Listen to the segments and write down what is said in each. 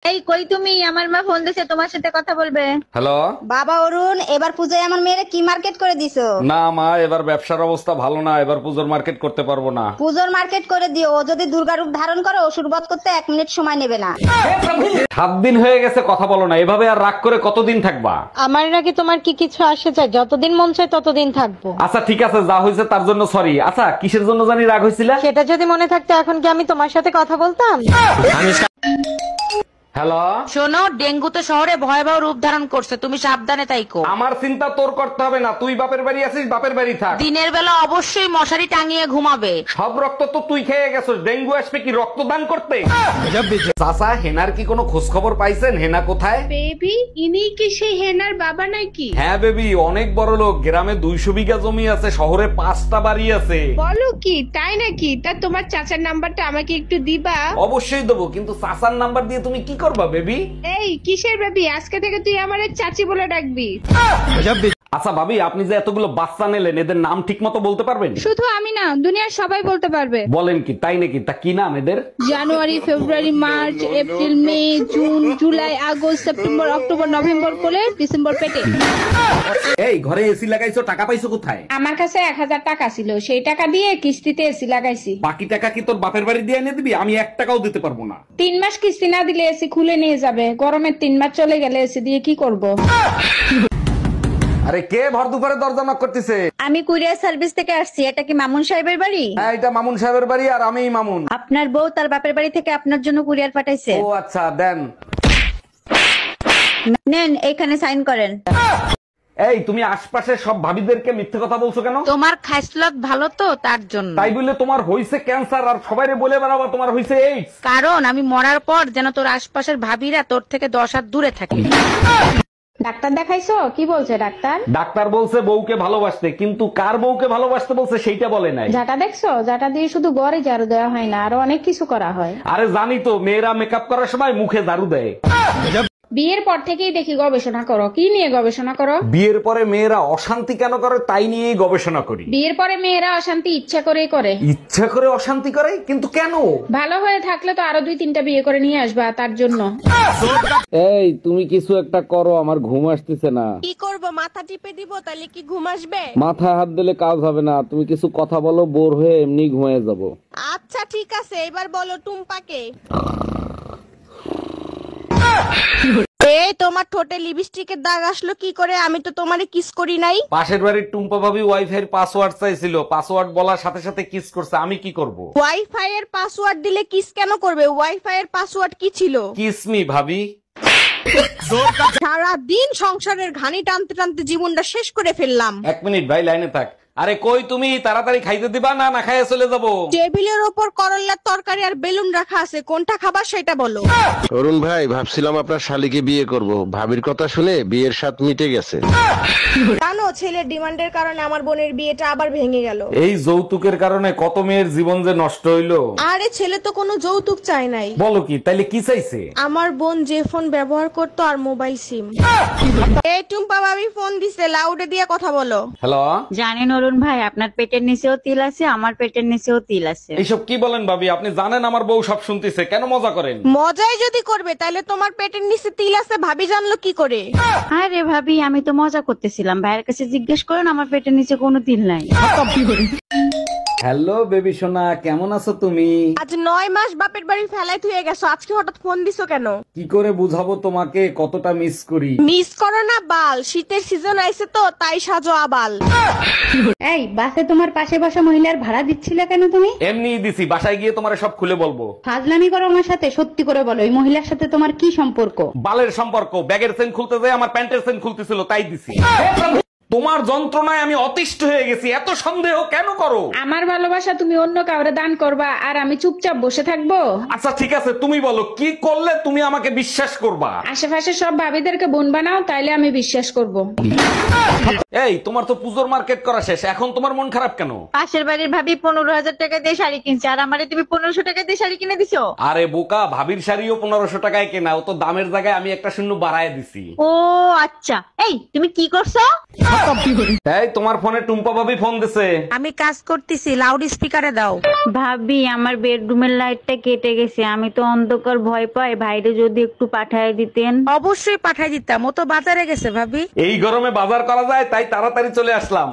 এই কই তুমি? আমার মা ফোন দিছে, তোমার সাথে কথা বলবে। হ্যালো। বাবা অরুণ, এবার পূজায় আমার মেয়েরে কি মার্কেট করে দিছো? না মা, এবার ব্যবসার অবস্থা ভালো না, এবার পুজোর মার্কেট করতে পারবো না। পুজোর মার্কেট করে দিও, ও যদি দুর্গা রূপ ধারণ করে অসুর বধ করতে 1 মিনিট সময় নেবে না। 7 দিন হয়ে গেছে কথা বলো না, এভাবে আর রাগ করে কতদিন থাকবা? আমার নাকি তোমার কি কিছু আসে চাই? যতদিন মন চায় ততদিন থাকবো। আচ্ছা ঠিক আছে, যা হয়েছে তার জন্য সরি। আচ্ছা কিসের জন্য জানি রাগ হয়েছিল? সেটা যদি মনে থাকতো এখন কি আমি তোমার সাথে কথা বলতাম? হ্যালো। শোনো, ডেঙ্গু তো শহরে ভয়াবহ রূপ ধারণ করছে, তুমি সাবধানে তাইকো। আমার চিন্তা তোর করতে হবে না, তুই বাপের বাড়ি আছিস, বাপের বাড়ি থাক। দিনের বেলা অবশ্যই মশারি টাঙিয়ে ঘুমাবে। সব রক্ত তো তুই খেয়ে গেছিস, ডেঙ্গু আসবে কি রক্তদান করতে? চাচা, হেনার কি কোনো খোঁজ খবর পাইছেন? হেনা কোথায়? বেবি, ইনি কি সেই হেনার বাবা নাকি? হ্যাঁ বেবি, অনেক বড় লোক, গ্রামে 200 বিঘা জমি আছে, শহরে 5টা বাড়ি আছে। বলো কি, তাই নাকি? তা তোমার চাচার নাম্বারটা আমাকে একটু দিবা? অবশ্যই দেবো, কিন্তু চাচার নাম্বার দিয়ে তুমি কি করবা বেবি? এই কিসের বেবি? আজকে থেকে তুই আমারে চাচি বলে ডাকবি। আচ্ছা ভাবি, আপনি যে এতগুলো বাচ্চা নিলেন, এদের নাম ঠিক মতো বলতে পারবেন? শুধু আমি না, দুনিয়ার সবাই বলতে পারবে। বলেন কি, তাই নাকি? তা কি নাম এদের? January, February, March, April, May, June, July, August, September, October, November কোলে, ডিসেম্বর পেটে। এই ঘরে এসি লাগাইছো, টাকা পাইছো কোথায়? আমার কাছে 1000 টাকা ছিল, সেই টাকা দিয়ে কিস্তিতে এসি লাগাইছি। বাকি টাকা কি তোর বাপের বাড়ি দিয়ে এনে দিবি? আমি 1 টাকাও দিতে পারবো না। 3 মাস কিস্তি না দিলে এসি খুলে নিয়ে যাবে। গরমের 3 মাস চলে গেলে এসি দিয়ে কি করব? আরে কে ভর দুপুরে দরজা knock করতেছে? আমি কুরিয়ার সার্ভিস থেকে আসছি। এটা কি মামুন সাহেবের বাড়ি? হ্যাঁ, এটা মামুন সাহেবের বাড়ি, আর আমিই মামুন। আপনার বউ তার বাপের বাড়ি থেকে আপনার জন্য কুরিয়ার পাঠাইছে। ও আচ্ছা, দেন। নেন, এখানে সাইন করেন। এই তুমি আশপাশের সব ভাবিদেরকে মিথ্যে কথা বলছো কেন? তোমার খাইসলত ভালো তো, তার জন্য। তাই বলে তোমার হইছে ক্যান্সার আর সবাইরে বলে বেড়াবা তোমার হইছে এইডস? কারণ আমি মরার পর যেন তোর আশপাশের ভাবিরা তোর থেকে 10 হাত দূরে থাকে। ডাক্তার দেখাইছো? কি বলছে ডাক্তার? ডাক্তার বলছে বউকে ভালোবাসতে, কিন্তু কার বউকে ভালোবাসতে বলছে সেইটা বলে নাই। যাটা দেখছো, যাটা দিয়ে শুধু গড়ে ঝাড়ু দেওয়া হয় না, আরো অনেক কিছু করা হয়। আরে জানি তো, মেয়েরা মেকআপ করার সময় মুখে ঝাড়ু দেয়। বিয়ের পর থেকেই দেখি গবেষণা করো। কি নিয়ে গবেষণা করো? বিয়ের পরে মেয়েরা অশান্তি কেন করে তাই নিয়েই গবেষণা করি। বিয়ের পরে মেয়েরা অশান্তি ইচ্ছা করেই করে। ইচ্ছা করে অশান্তি করে? কিন্তু কেন? ভালো হয়ে থাকলে তো আরো 2-3টা বিয়ে করে নিয়ে আসবা, তার জন্য। এই তুমি কিছু একটা করো, আমার ঘুম আসতেছে না। কি করব? মাথা টিপে দিব, তাহলে কি ঘুম আসবে? মাথায় হাত দিলে কাজ হবে না, তুমি কিছু কথা বলো, বোর হয়ে এমনি ঘুমিয়ে যাব। আচ্ছা ঠিক আছে, এবার বলো টুম্পাকে। এই তোমার ঠোঁটে লিপস্টিকের দাগ আসলো কি করে? আমি তো তোমারে কিস করি নাই। পাশের বাড়ির টুম্পা ভাবি ওয়াইফাই এর পাসওয়ার্ড চাইছিল, পাসওয়ার্ড বলার সাথে সাথে কিস করছে, আমি কি করব? ওয়াইফাই এর পাসওয়ার্ড দিলে কিস কেন করবে? ওয়াইফাই এর পাসওয়ার্ড কি ছিল? কিস মি ভাবি। সারা দিন সংসারের ঘানি টানতে টানতে জীবনটা শেষ করে ফেললাম। 1 মিনিট ভাই, লাইনে থাক। আরে কই তুমি? তাড়াতাড়ি খাইতে দিবা না না খাইয়ে চলে যাবো? টেবিলের ওপর করল্লার তরকারি আর বেলুন রাখা আছে, কোনটা খাবার সেটা বলো। অরুণ ভাই, ভাবছিলাম আপনার শালিকে বিয়ে করব, ভাবির কথা শুনে বিয়ের স্বাদ মিটে গেছে। জানো, ছেলের ডিমান্ডের কারণে আমার বোনের বিয়েটা আবার ভেঙে গেল। এই যৌতুকের কারণে কত মেয়ের জীবন যে নষ্ট হইলো। আরে ছেলে তো কোনো যৌতুক চায় নাই। বলো কি? তাইলে কি চাইছে? আমার বোন যে ফোন ব্যবহার করতো আর মোবাইল সিম। এই টুম্পা ভাবি ফোন দিছে, লাউডে দিয়ে কথা বলো। হ্যালো। জানেন অরুণ ভাই, আপনার পেটের নিচেও তিল আছে, আমার পেটের নিচেও তিল আছে। এইসব কি বলেন ভাবি? আপনি জানেন আমার বউ সব শুনতেছে, কেন মজা করেন? মজাই যদি করবে তাহলে তোমার পেটের নিচে তিল আছে ভাবি জানলো কি করে? আরে ভাবি, আমি তো মজা করতেছিলাম। ভাইয়ের কাছে জিজ্ঞেস করেন, আমার পেটের নিচে কোনো তিল নাই। হ্যালো বেবি সোনা, কেমন আছো তুমি? আজ 9 মাস বাপের বাড়ি ফেলাই থুয়ে গেছো, আজকে হঠাৎ ফোন দিছো কেন? কি করে বুঝাবো তোমাকে কতটা মিস করি? মিস করো না বাল, শীতের সিজন আইছে তো তাই সাজো আবাল। এই বাসে তোমার পাশে বসা মহিলার ভাড়া দিচ্ছিলে কেন তুমি? এমনি দিছি, বাসায় গিয়ে তোমারে সব খুলে বলবো। ফাজলামি করো আমার সাথে, সত্যি করে বলো, এই মহিলার সাথে তোমার কি সম্পর্ক? বালের সম্পর্ক। ব্যাগের চেন খুলতে যায় আমার প্যান্টের চেন খুলতেছিল, তাই দিছি। তোমার যন্ত্রণায় আমি অতিষ্ঠ হয়ে গেছি, এত সন্দেহ কেন করো? আমার ভালোবাসা তুমি অন্য কাউরে দান করবা আর আমি চুপচাপ বসে থাকবো? আচ্ছা ঠিক আছে, তুমি বলো কি করলে তুমি আমাকে বিশ্বাস করবা? আশেপাশে সব ভাবিদেরকে বোন বানাও, তাইলে আমি বিশ্বাস করব। এই তোমার তো পুজোর মার্কেট করা শেষ, এখন তোমার মন খারাপ কেন? পাশের বাড়ির ভাবি 15,000 টাকা দিয়ে শাড়ি কিনছে, আর আমারে তুমি 1500 টাকা দিয়ে শাড়ি কিনে দিছো। আরে বোকা, ভাবির শাড়িও 1500 টাকায় কেনা, ও তো দামের জায়গায় আমি একটা শূন্য বাড়ায় দিছি। ও আচ্ছা, এই তুমি কি করছো? এই তোমার ফোনে টুম্পা ভাবি ফোন দিছে। আমি কাজ করতেছি, লাউড স্পিকারে দাও। ভাবি আমার বেডরুমের লাইটটা কেটে গেছে, আমি তো অন্ধকার ভয় পাই, ভাইরে যদি একটু পাঠায় দিতেন। অবশ্যই পাঠাই দিতাম, ও তো বাজারে গেছে ভাবি। এই গরমে বাজার করা যায় তাই তাড়াতাড়ি চলে আসলাম।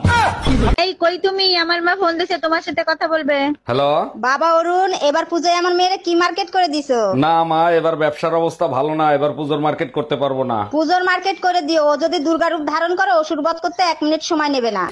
এই কই তুমি? আমার মা ফোন দিছে, তোমার সাথে কথা বলবে। হ্যালো। বাবা অরুণ, এবার পূজায় আমার মেয়েরা কি মার্কেট করে দিছো? না মা, এবার ব্যবসার অবস্থা ভালো না, এবার পুজোর মার্কেট করতে পারবো না। পুজোর মার্কেট করে দিও, ও যদি দুর্গা রূপ ধারণ করে অসুর বধ করতে 1 মিনিট সময় নেবে না।